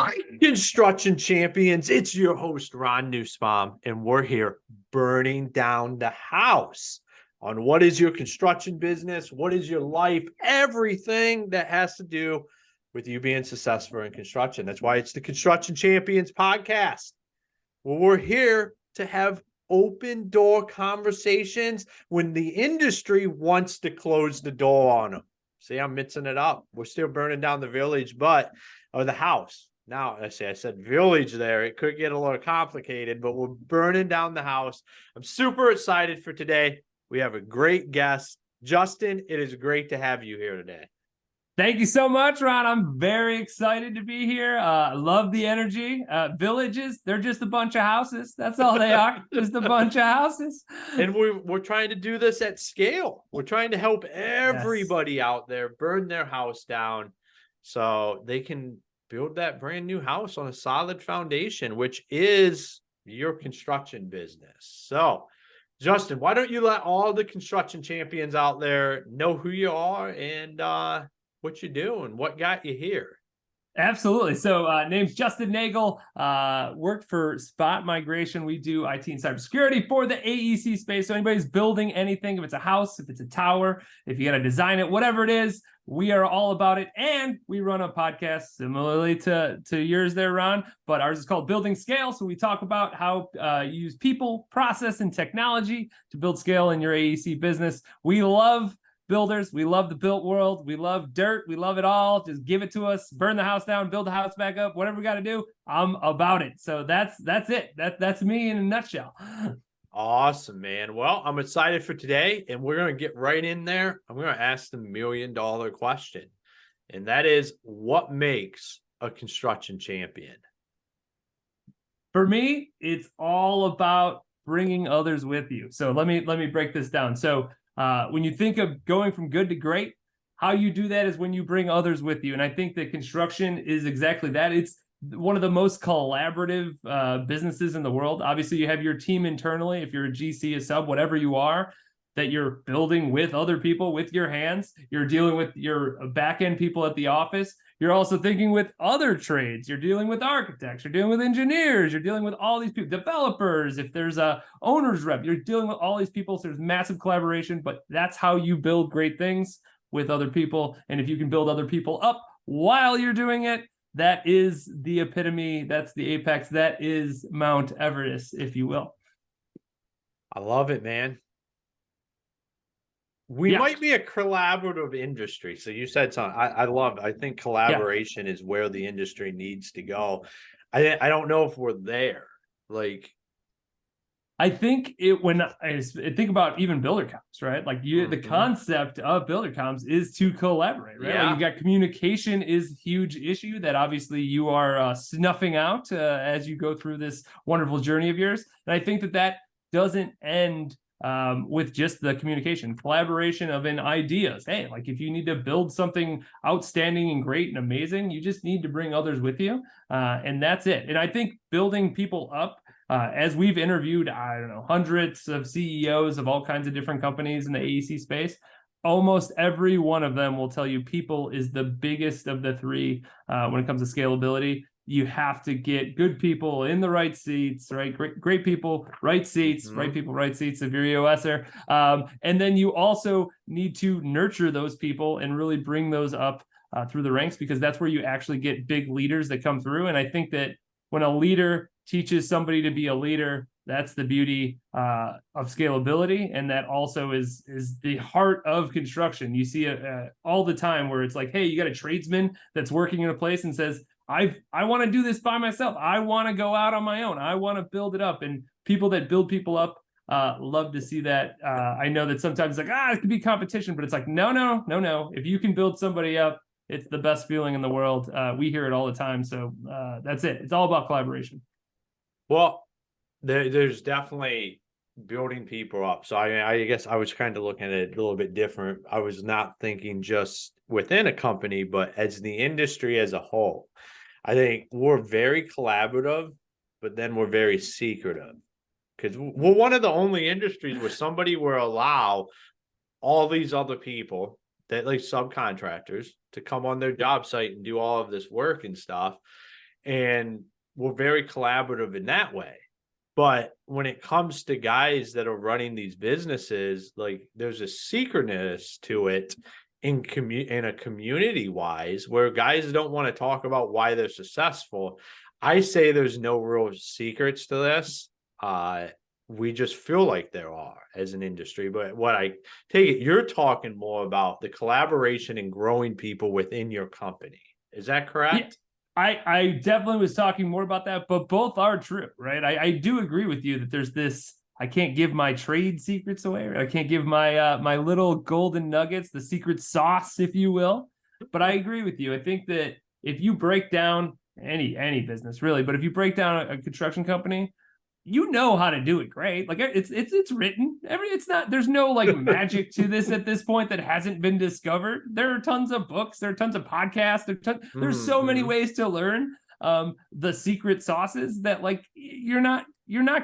right, construction champions, it's your host, Ron Nussbaum, and we're here burning down the house on what is your construction business, what is your life, everything that has to do with you being successful in construction. That's why it's the Construction Champions podcast. Well, we're here to have open door conversations when the industry wants to close the door on them. See, I'm mixing it up. We're still burning down the village, or the house. Now, I said village there. It could get a little complicated, but we're burning down the house. I'm super excited for today. We have a great guest. Justin, it is great to have you here today. Thank you so much, Ron. I'm very excited to be here. Love the energy. Villages, they're just a bunch of houses. That's all they are, just a bunch of houses. And we're trying to do this at scale. We're trying to help everybody out there burn their house down so they can build that brand new house on a solid foundation, which is your construction business. So, Justin, why don't you let all the construction champions out there know who you are and what you do and what got you here? Absolutely. So name's Justin Neagle, worked for Spot Migration. We do IT and cybersecurity for the AEC space. So anybody's building anything, if it's a house, if it's a tower, if you got to design it, whatever it is, we are all about it. And we run a podcast similarly to yours there, Ron, but ours is called Building Scale. So we talk about how you use people, process, and technology to build scale in your AEC business. We love builders. We love the built world. We love dirt. We love it all. Just give it to us. Burn the house down, build the house back up, whatever we got to do. I'm about it. So that's it. That's me in a nutshell. Awesome, man. Well, I'm excited for today, and we're going to get right in there. I'm going to ask the $1 million question, and that is, what makes a construction champion? For me, it's all about bringing others with you. So let me break this down. So when you think of going from good to great, how you do that is when you bring others with you. And I think that construction is exactly that. It's one of the most collaborative businesses in the world. Obviously, you have your team internally. If you're a GC, a sub, whatever you are, that you're building with other people, with your hands. You're dealing with your back-end people at the office. You're also thinking with other trades. You're dealing with architects. You're dealing with engineers. You're dealing with all these people, developers. If there's a owner's rep, you're dealing with all these people. So there's massive collaboration, but that's how you build great things, with other people. And if you can build other people up while you're doing it, that is the epitome. That's the apex. That is Mount Everest, if you will. I love it, man. We might be a collaborative industry. So you said something I think collaboration is where the industry needs to go. I don't know if we're there. Like, I think when I think about even builder comps, right? Like the concept of builder comps is to collaborate, right? Yeah. Like you got communication is a huge issue that obviously you are snuffing out as you go through this wonderful journey of yours. And I think that doesn't end with just the communication, collaboration of ideas. Hey, like if you need to build something outstanding and great and amazing, you just need to bring others with you. And that's it. And I think building people up, as we've interviewed, I don't know, hundreds of CEOs of all kinds of different companies in the AEC space, almost every one of them will tell you people is the biggest of the three when it comes to scalability. You have to get good people in the right seats, right? Great people, right seats, right people, right seats, if you're EOSer. And then you also need to nurture those people and really bring those up through the ranks, because that's where you actually get big leaders that come through. And I think that when a leader teaches somebody to be a leader, that's the beauty of scalability. And that also is the heart of construction. You see it all the time where it's like, hey, you got a tradesman that's working in a place and says, I want to do this by myself. I want to go out on my own. I want to build it up. And people that build people up love to see that. I know that sometimes it's like, it could be competition, but it's like, no. If you can build somebody up, it's the best feeling in the world. We hear it all the time. So that's it. It's all about collaboration. Well, there's definitely building people up. So I guess I was kind of looking at it a little bit different. I was not thinking just within a company, but as the industry as a whole. I think we're very collaborative, but then we're very secretive, because we're one of the only industries where somebody will allow all these other people, that like subcontractors, to come on their job site and do all of this work and stuff. and we're very collaborative in that way. But when it comes to guys that are running these businesses, like there's a secretness to it in a community wise, where guys don't want to talk about why they're successful. I say there's no real secrets to this. We just feel like there are as an industry. But what I take it, you're talking more about the collaboration and growing people within your company. Is that correct? I definitely was talking more about that, but both are true, right? I do agree with you that there's this. I can't give my trade secrets away. Right? I can't give my my little golden nuggets, the secret sauce, if you will. But I agree with you. I think that if you break down any business really, but if you break down a construction company, you know how to do it great. Like it's written. It's not, there's no like magic to this at this point that hasn't been discovered. There are tons of books, there are tons of podcasts, there's so many ways to learn the secret sauces that like you're not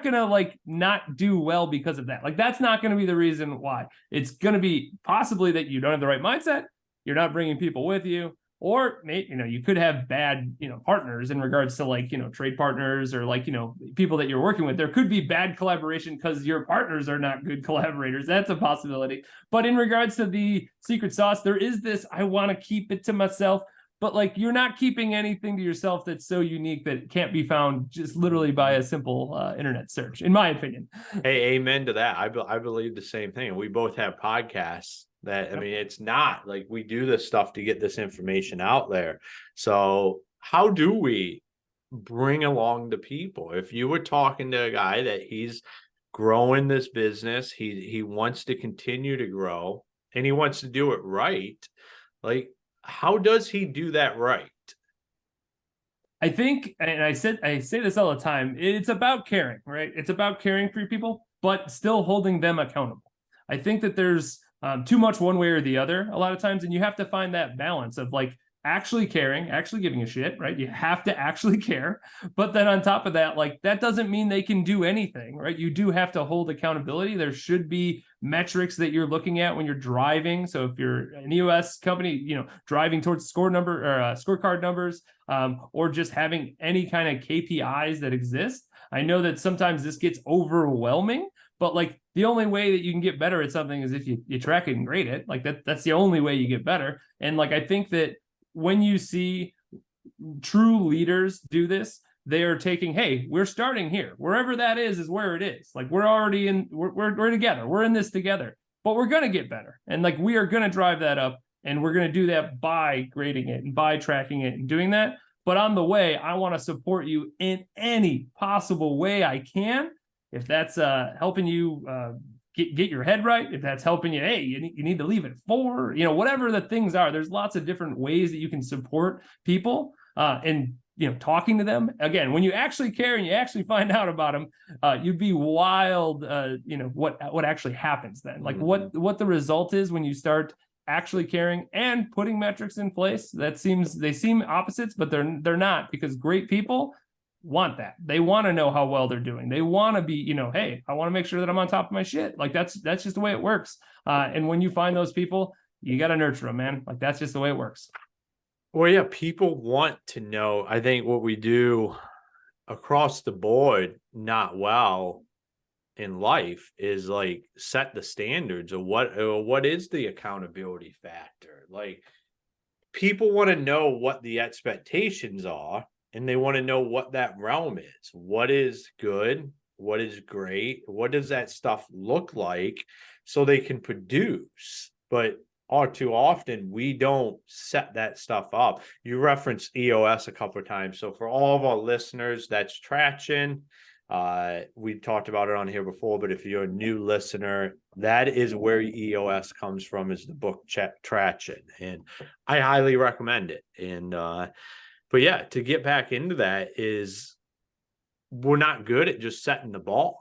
gonna like not do well because of that. Like that's not gonna be the reason why. It's gonna be possibly that you don't have the right mindset, you're not bringing people with you, or you could have bad partners in regards to like trade partners or like people that you're working with. There could be bad collaboration because your partners are not good collaborators. That's a possibility. But in regards to the secret sauce, there is this, I want to keep it to myself, but like you're not keeping anything to yourself that's so unique that it can't be found just literally by a simple internet search, in my opinion. Hey, amen to that. I believe the same thing. We both have podcasts that, I mean, it's not like we do this stuff to get this information out there. So how do we bring along the people? If you were talking to a guy that he's growing this business, he wants to continue to grow and he wants to do it right. Like, how does he do that right? I think, and I say this all the time, it's about caring, right? It's about caring for your people, but still holding them accountable. I think that there's too much one way or the other a lot of times, and you have to find that balance of like actually caring, actually giving a shit, right? You have to actually care, but then on top of that, like that doesn't mean they can do anything, right? You do have to hold accountability. There should be metrics that you're looking at when you're driving. So if you're an EOS company, driving towards scorecard numbers, or just having any kind of KPIs that exist. I know that sometimes this gets overwhelming, but like the only way that you can get better at something is if you track it and grade it. Like that's the only way you get better. And like I think that when you see true leaders do this, they are taking, hey, we're starting here. Wherever that is where it is. Like we're already in, we're together. We're in this together, but we're going to get better. And like we are going to drive that up. And we're going to do that by grading it and by tracking it and doing that. But on the way, I want to support you in any possible way I can. If that's helping you get your head right, if that's helping you, hey, you need to leave at 4, whatever the things are. There's lots of different ways that you can support people and talking to them. Again, when you actually care and you actually find out about them, you'd be wild. What actually happens then? Like what the result is when you start actually caring and putting metrics in place. They seem opposites, but they're not, because great people want that. They want to know how well they're doing. They want to be, hey, I want to make sure that I'm on top of my shit. Like that's just the way it works. And when you find those people, you got to nurture them, man. Like that's just the way it works. Well, yeah, people want to know. I think what we do across the board not well in life is like set the standards of what is the accountability factor. Like people want to know what the expectations are, and they want to know what that realm is. What is good? What is great? What does that stuff look like so they can produce? But all too often we don't set that stuff up. You referenced EOS a couple of times. So for all of our listeners, that's traction. We talked about it on here before, but if you're a new listener, that is where EOS comes from, is the book Traction, and I highly recommend it. And but yeah, to get back into that, is we're not good at just setting the bar.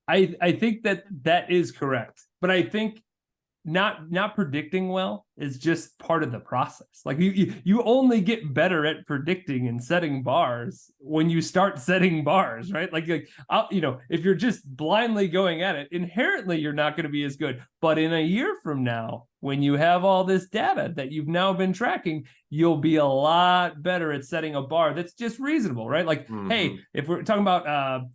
I think that is correct, but I think not predicting well is just part of the process. Like you only get better at predicting and setting bars when you start setting bars, right? Like if you're just blindly going at it, inherently you're not going to be as good. But in a year from now, when you have all this data that you've now been tracking, you'll be a lot better at setting a bar that's just reasonable, right? Like, hey, if we're talking about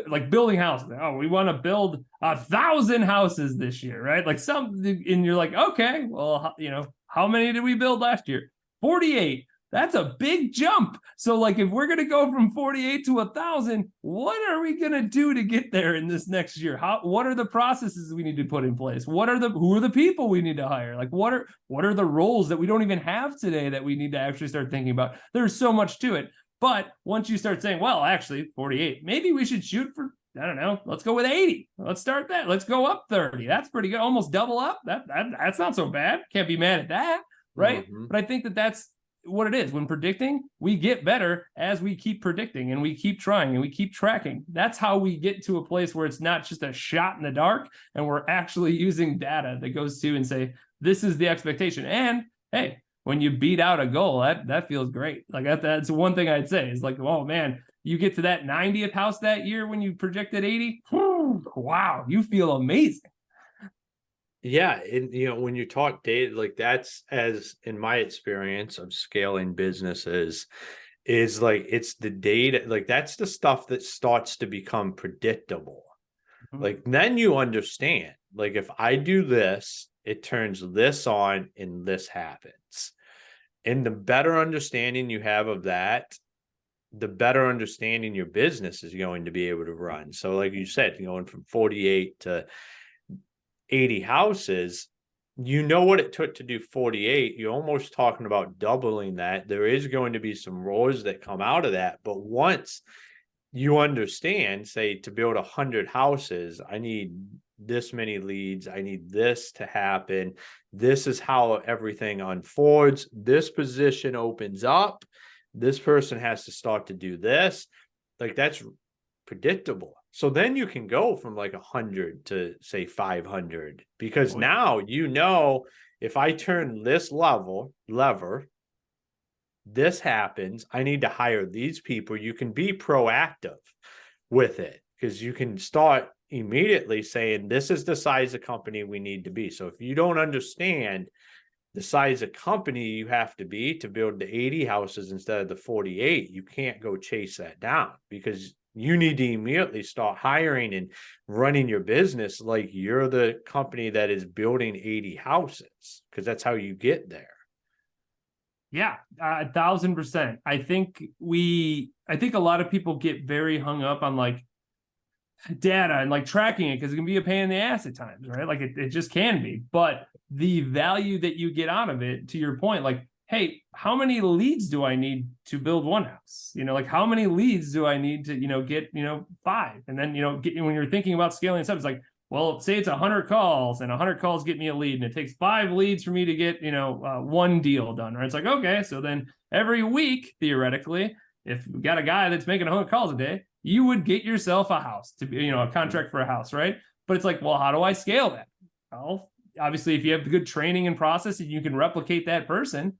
like building houses, oh, we want to build 1,000 houses this year, right? Like and you're like, okay, well, how many did we build last year? 48. That's a big jump. So like, if we're going to go from 48 to 1,000, what are we going to do to get there in this next year? What are the processes we need to put in place? Who are the people we need to hire? Like, what are the roles that we don't even have today that we need to actually start thinking about? There's so much to it. But once you start saying, well, actually 48, maybe we should shoot for, I don't know, let's go with 80. Let's start that. Let's go up 30. That's pretty good. Almost double up. That's not so bad. Can't be mad at that, right? But I think that's what it is. When predicting, we get better as we keep predicting and we keep trying and we keep tracking. That's how we get to a place where it's not just a shot in the dark and we're actually using data that goes to and say, this is the expectation. And hey, when you beat out a goal, that feels great. Like that's one thing I'd say is like, oh man, you get to that 90th house that year when you projected 80. Wow, you feel amazing. Yeah, and when you talk data, like that's, as in my experience of scaling businesses, is like it's the data, like that's the stuff that starts to become predictable. Like then you understand, like if I do this, it turns this on and this happens. And the better understanding you have of that, the better understanding your business is going to be able to run. So like you said, going from 48 to 80 houses, you know what it took to do 48. You're almost talking about doubling that. There is going to be some roars that come out of that. But once you understand, say, to build 100 houses, I need this many leads. I need this to happen. This is how everything unfolds. This position opens up. This person has to start to do this. Like that's predictable. So then you can go from like 100 to say 500, because now, if I turn this lever, this happens. I need to hire these people. You can be proactive with it because you can start immediately saying, this is the size of company we need to be. So if you don't understand the size of company you have to be to build the 80 houses instead of the 48, you can't go chase that down, because you need to immediately start hiring and running your business like you're the company that is building 80 houses, because that's how you get there. Yeah, 1,000%. I think a lot of people get very hung up on like data and like tracking it because it can be a pain in the ass at times, right? Like it just can be. But the value that you get out of it, to your point, like, hey, how many leads do I need to build one house? Like how many leads do I need to, get, 5? And then, when you're thinking about scaling stuff, it's like, well, say it's 100 calls and 100 calls get me a lead and it takes 5 leads for me to get, one deal done, right? It's like, okay, so then every week, theoretically, if we got a guy that's making 100 calls a day, you would get yourself a house to be, a contract for a house, right? But it's like, well, how do I scale that? Well, obviously, if you have the good training and process and you can replicate that person,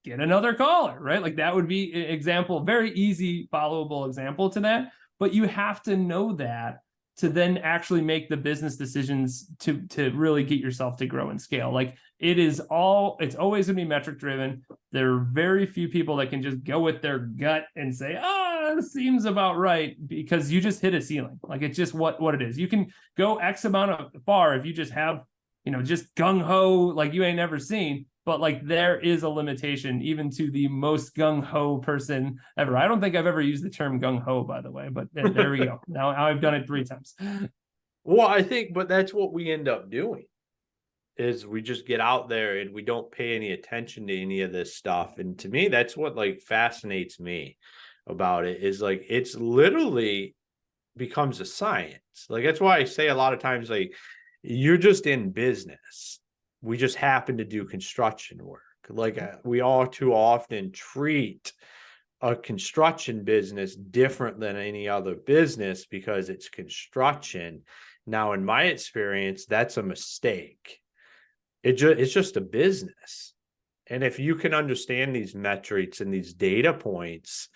get another caller, right? Like that would be an example, very easy, followable example to that. But you have to know that to then actually make the business decisions to really get yourself to grow and scale. Like it's always going to be metric driven. There are very few people that can just go with their gut and say, it seems about right, because you just hit a ceiling. Like it's just what it is. You can go X amount of far if you just have, just gung-ho, like you ain't never seen. But like there is a limitation even to the most gung-ho person ever. I don't think I've ever used the term gung-ho, by the way, but there we go. Now I've done it 3 times. Well, I think, but that's what we end up doing, is we just get out there and we don't pay any attention to any of this stuff. And to me, that's what like fascinates me about it, is like it's literally becomes a science. Like that's why I say a lot of times, like, you're just in business. We just happen to do construction work. Like we all too often treat a construction business different than any other business because it's construction. Now, in my experience, that's a mistake. It's just a business. And if you can understand these metrics and these data points,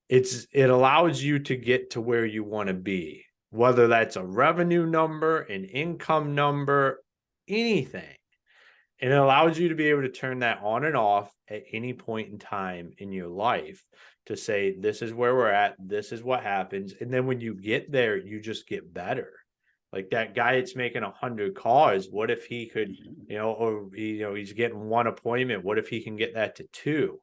it allows you to get to where you want to be, whether that's a revenue number, an income number, anything. And it allows you to be able to turn that on and off at any point in time in your life to say, this is where we're at, this is what happens. And then when you get there, you just get better. Like that guy that's making 100 calls, what if he could, he's getting one appointment. What if he can get that to 2?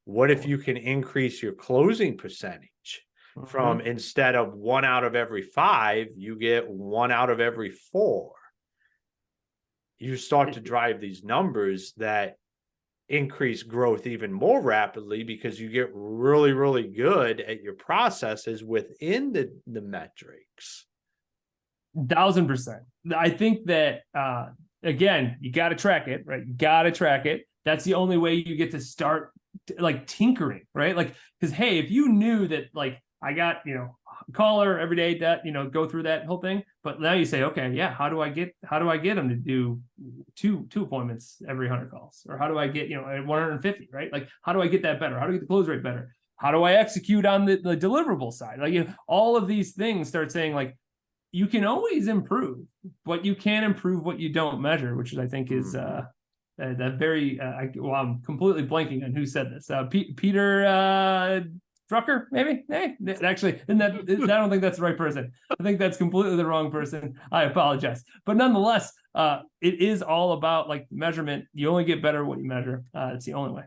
What if you can increase your closing percentage from, instead of 1 out of every 5, you get 1 out of every 4? You start to drive these numbers that increase growth even more rapidly because you get really, really good at your processes within the metrics. 1000%. I think that, again, you got to track it, right? You got to track it. That's the only way you get to start like tinkering, right? Like, because, hey, if you knew that, like, I got, caller every day that, go through that whole thing. But now you say, okay, yeah, how do I get them to do two appointments every 100 calls? Or how do I get, at 150, right? Like, how do I get that better? How do I get the close rate better? How do I execute on the deliverable side? Like, all of these things start saying, like, you can always improve, but you can't improve what you don't measure, which I think is that very, I'm completely blanking on who said this. Peter Drucker, maybe? Hey, actually, I don't think that's the right person. I think that's completely the wrong person. I apologize. But nonetheless, it is all about like measurement. You only get better what you measure. It's the only way.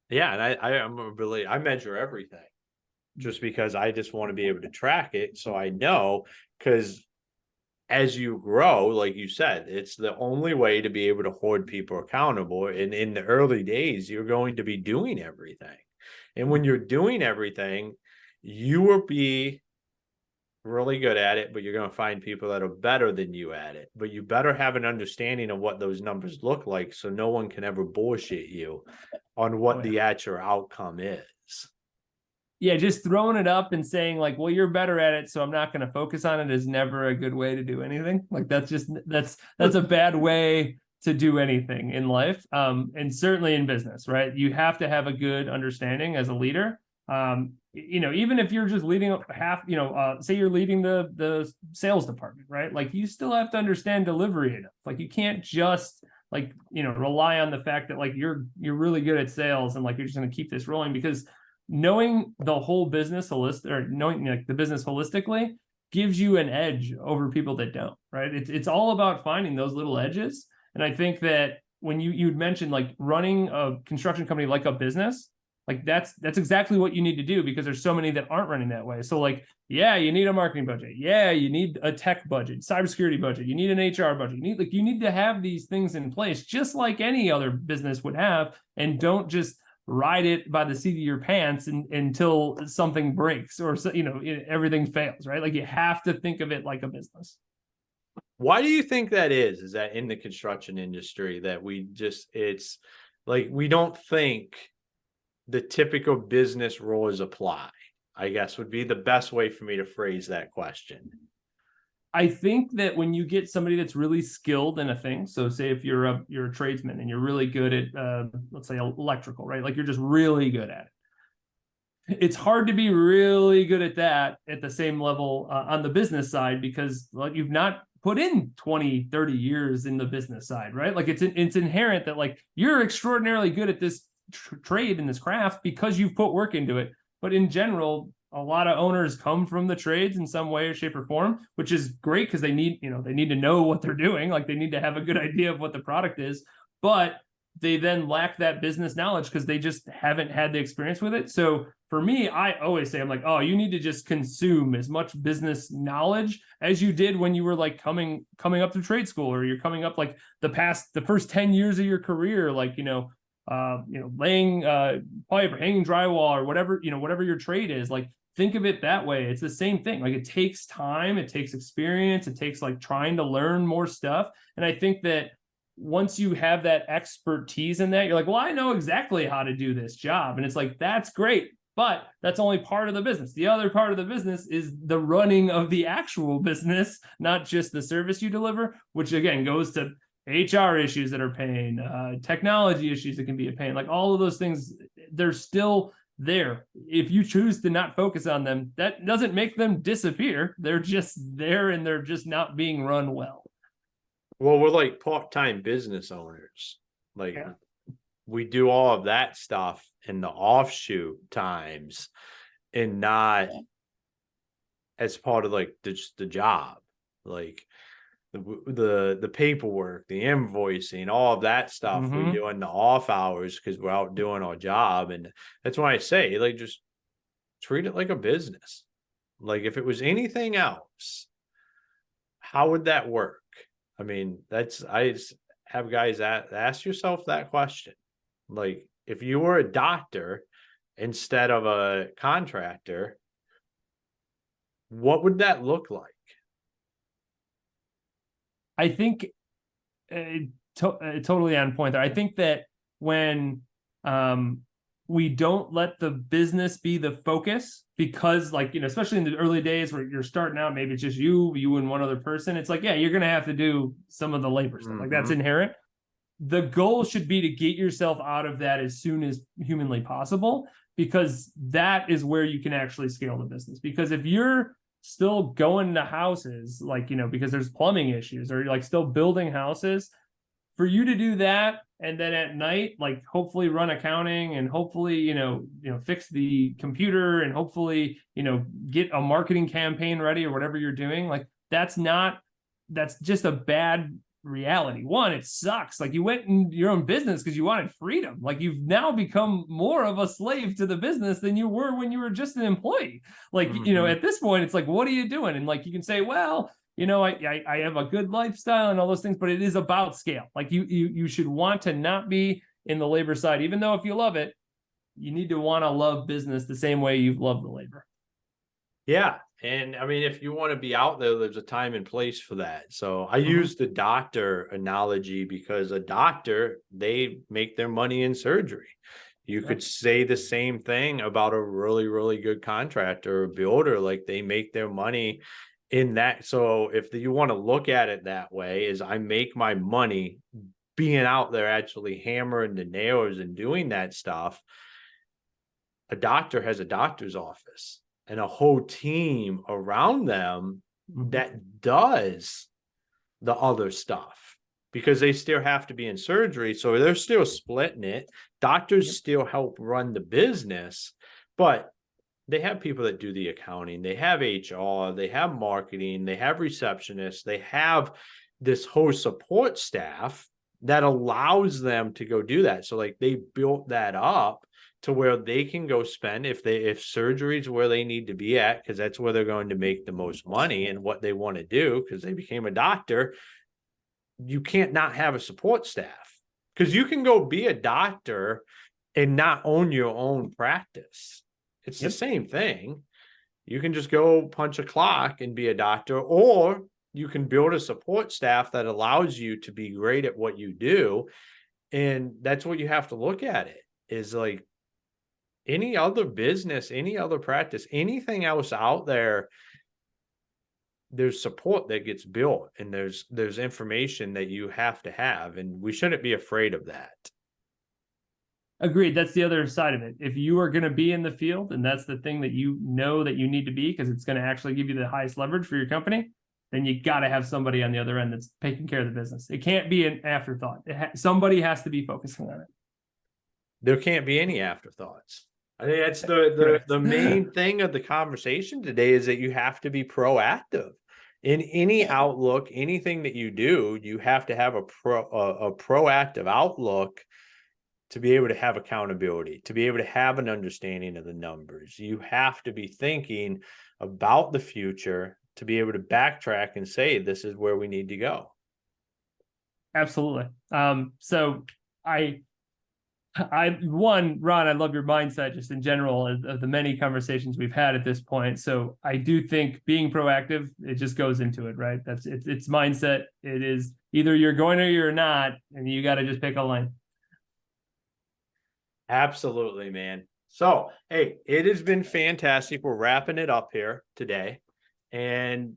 Yeah, and I measure everything just because I just want to be able to track it so I know, because as you grow, like you said, it's the only way to be able to hold people accountable. And in the early days, you're going to be doing everything. And when you're doing everything, you will be really good at it, but you're going to find people that are better than you at it. But you better have an understanding of what those numbers look like so no one can ever bullshit you on what the actual outcome is. Yeah, just throwing it up and saying like, well, you're better at it, so I'm not going to focus on it is never a good way to do anything. Like that's a bad way to do anything in life. And certainly in business, right? You have to have a good understanding as a leader. Even if you're just leading half, say you're leading the sales department, right? Like you still have to understand delivery enough. Like you can't just like, rely on the fact that like you're really good at sales and like you're just going to keep this rolling, because knowing the whole business knowing like the business holistically gives you an edge over people that don't, right? It's all about finding those little edges. And I think that when you'd mentioned like running a construction company like a business, like that's exactly what you need to do, because there's so many that aren't running that way. So like, yeah, you need a marketing budget. Yeah, you need a tech budget, cybersecurity budget. You need an HR budget. You need to have these things in place just like any other business would have, and don't just ride it by the seat of your pants until something breaks or everything fails, right? Like you have to think of it like a business. Why do you think that is? Is that in the construction industry that it's like we don't think the typical business rules apply? I guess would be the best way for me to phrase that question. I think that when you get somebody that's really skilled in a thing, so say if you're a tradesman and you're really good at let's say electrical, right? Like you're just really good at it. It's hard to be really good at that at the same level on the business side, because like you've not put in 20, 30 years in the business side, right? Like it's inherent that like you're extraordinarily good at this trade and this craft because you've put work into it. But in general, a lot of owners come from the trades in some way, shape, or form, which is great because they need to know what they're doing. Like they need to have a good idea of what the product is, but they then lack that business knowledge because they just haven't had the experience with it. So for me, I always say, I'm like, oh, you need to just consume as much business knowledge as you did when you were like coming up through trade school, or you're coming up like the first 10 years of your career, like, laying pipe or hanging drywall or whatever your trade is. Like, think of it that way. It's the same thing. Like it takes time, it takes experience, it takes like trying to learn more stuff. And I think that once you have that expertise in that, you're like, well, I know exactly how to do this job. And it's like, that's great, but that's only part of the business. The other part of the business is the running of the actual business, not just the service you deliver, which again goes to HR issues that are pain, technology issues that can be a pain, like all of those things, they're still there. If you choose to not focus on them, that doesn't make them disappear. They're just there and they're just not being run well. Well, we're like part-time business owners. Like Yeah. we do all of that stuff in the offshoot times and not as part of like just the job. Like the paperwork, the invoicing, all of that stuff we do in the off hours because we're out doing our job. And that's why I say, like, just treat it like a business. Like if it was anything else, how would that work? I mean, I just have guys ask yourself that question. Like if you were a doctor instead of a contractor, what would that look like? I think totally on point there. I think that when we don't let the business be the focus, because like, especially in the early days where you're starting out, maybe it's just you and one other person. It's like, yeah, you're going to have to do some of the labor stuff. Like that's inherent. The goal should be to get yourself out of that as soon as humanly possible, because that is where you can actually scale the business. Because if you're still going to houses, like, because there's plumbing issues, or you're like still building houses, for you to do that and then at night, like hopefully run accounting and hopefully, fix the computer and hopefully, get a marketing campaign ready or whatever you're doing, like that's just a bad reality. One, it sucks. Like you went in your own business because you wanted freedom. Like you've now become more of a slave to the business than you were when you were just an employee. Like, at this point, it's like, what are you doing? And like, you can say, well, I have a good lifestyle and all those things, but it is about scale. Like you should want to not be in the labor side, even though if you love it, you need to want to love business the same way you've loved the labor. Yeah. And I mean, if you want to be out there, there's a time and place for that. So I use the doctor analogy because a doctor, they make their money in surgery. You could say the same thing about a really, really good contractor or builder, like they make their money in that. So if you want to look at it that way, is I make my money being out there actually hammering the nails and doing that stuff. A doctor has a doctor's office and a whole team around them that does the other stuff because they still have to be in surgery. So they're still splitting it. Doctors still help run the business, but they have people that do the accounting. They have HR, they have marketing, they have receptionists, they have this whole support staff that allows them to go do that. So like they built that up to where they can go spend if surgery is where they need to be at, because that's where they're going to make the most money and what they want to do because they became a doctor. You can't not have a support staff because you can go be a doctor and not own your own practice. It's the same thing. You can just go punch a clock and be a doctor, or you can build a support staff that allows you to be great at what you do. And that's what you have to look at it is like any other business, any other practice, anything else out there, there's support that gets built and there's information that you have to have. And we shouldn't be afraid of that. Agreed. That's the other side of it. If you are going to be in the field and that's the thing that you know that you need to be because it's going to actually give you the highest leverage for your company, then you got to have somebody on the other end that's taking care of the business. It can't be an afterthought. Somebody has to be focusing on it. There can't be any afterthoughts. I think that's the main thing of the conversation today is that you have to be proactive in any outlook, anything that you do. You have to have a proactive outlook to be able to have accountability, to be able to have an understanding of the numbers. You have to be thinking about the future to be able to backtrack and say, this is where we need to go. Absolutely. So Ron, I love your mindset just in general of the many conversations we've had at this point. So I do think being proactive, it just goes into it, right? It's mindset. It is either you're going or you're not, and you got to just pick a lane. Absolutely, man. So, hey, it has been fantastic. We're wrapping it up here today. And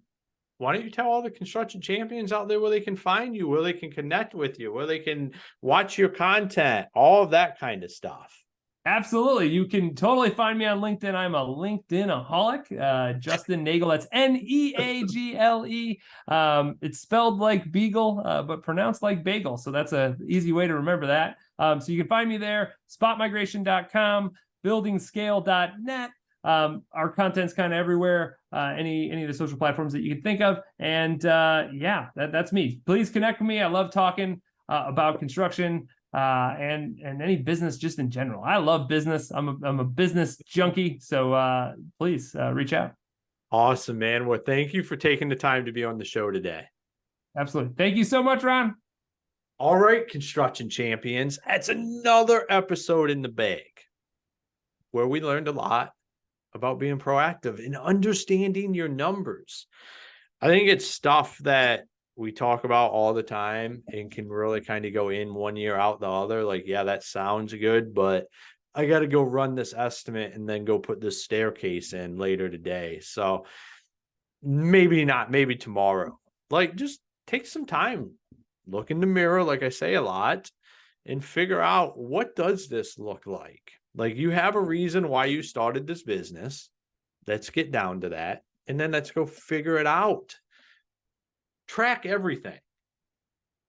why don't you tell all the construction champions out there where they can find you, where they can connect with you, where they can watch your content, all of that kind of stuff. Absolutely. You can totally find me on LinkedIn. I'm a LinkedIn-aholic. Justin Neagle. That's Neagle. It's spelled like beagle, but pronounced like bagel. So that's an easy way to remember that. So you can find me there, spotmigration.com, buildingscale.net. Our content's kind of everywhere, any of the social platforms that you can think of. And yeah, that's me. Please connect with me. I love talking about construction. And any business just in general. I love business. I'm a business junkie. So please reach out. Awesome, man. Well, thank you for taking the time to be on the show today. Absolutely. Thank you so much, Ron. All right, construction champions. That's another episode in the bag where we learned a lot about being proactive and understanding your numbers. I think it's stuff that we talk about all the time and can really kind of go in one year out the other. Like, yeah, that sounds good, but I got to go run this estimate and then go put this staircase in later today. So maybe not, maybe tomorrow. Like, just take some time, look in the mirror, like I say a lot, and figure out, what does this look like? Like, you have a reason why you started this business. Let's get down to that. And then let's go figure it out. Track everything.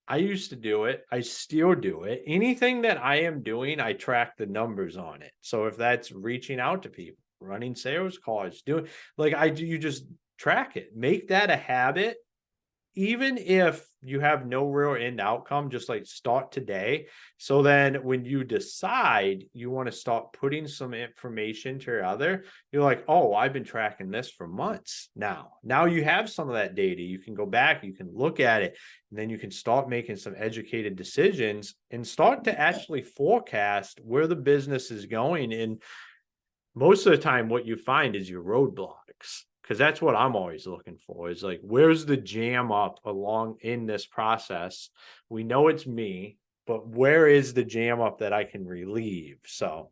I used to do it. I still do it. Anything that I am doing, I track the numbers on it. So if that's reaching out to people, running sales calls, doing like I do, you just track it. Make that a habit. Even if you have no real end outcome, just like start today. So then when you decide you want to start putting some information to your other, you're like, oh, I've been tracking this for months now. Now you have some of that data. You can go back, you can look at it, and then you can start making some educated decisions and start to actually forecast where the business is going. And most of the time, what you find is your roadblocks. Because that's what I'm always looking for, is like, where's the jam up along in this process? We know it's me, but where is the jam up that I can relieve? So,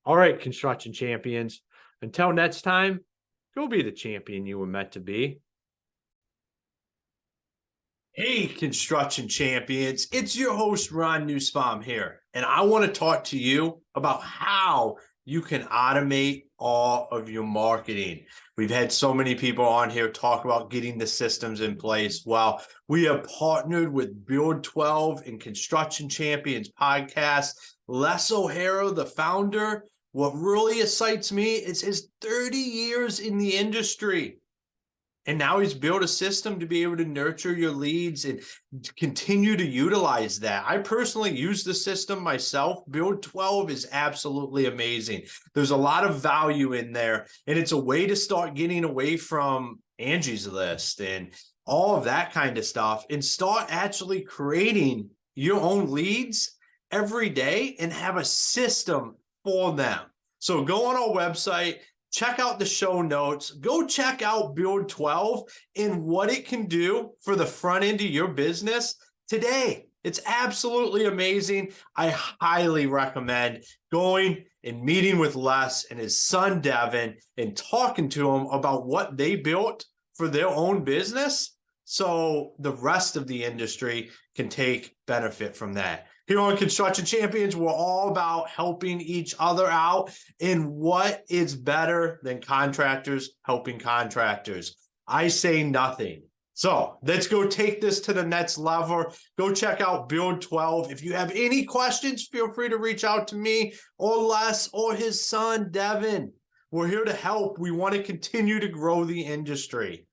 all right, construction champions, until next time, go be the champion you were meant to be. Hey, construction champions, it's your host, Ron Nussbaum here, and I want to talk to you about how you can automate all of your marketing. We've had so many people on here talk about getting the systems in place. Well, we have partnered with Build 12 and Construction Champions podcast. Les O'Hara, the founder, what really excites me is his 30 years in the industry. And now he's built a system to be able to nurture your leads and continue to utilize that. I personally use the system myself. Build 12 is absolutely amazing. There's a lot of value in there, and it's a way to start getting away from Angie's List and all of that kind of stuff and start actually creating your own leads every day and have a system for them. So go on our website, check out the show notes, go check out Build 12 and what it can do for the front end of your business today. It's absolutely amazing. I highly recommend going and meeting with Les and his son, Devin, and talking to him about what they built for their own business, so the rest of the industry can take benefit from that. Here on Construction Champions, we're all about helping each other out. And what is better than contractors helping contractors? I say nothing. So let's go take this to the next level. Go check out Build 12. If you have any questions, feel free to reach out to me or Les or his son, Devin. We're here to help. We want to continue to grow the industry.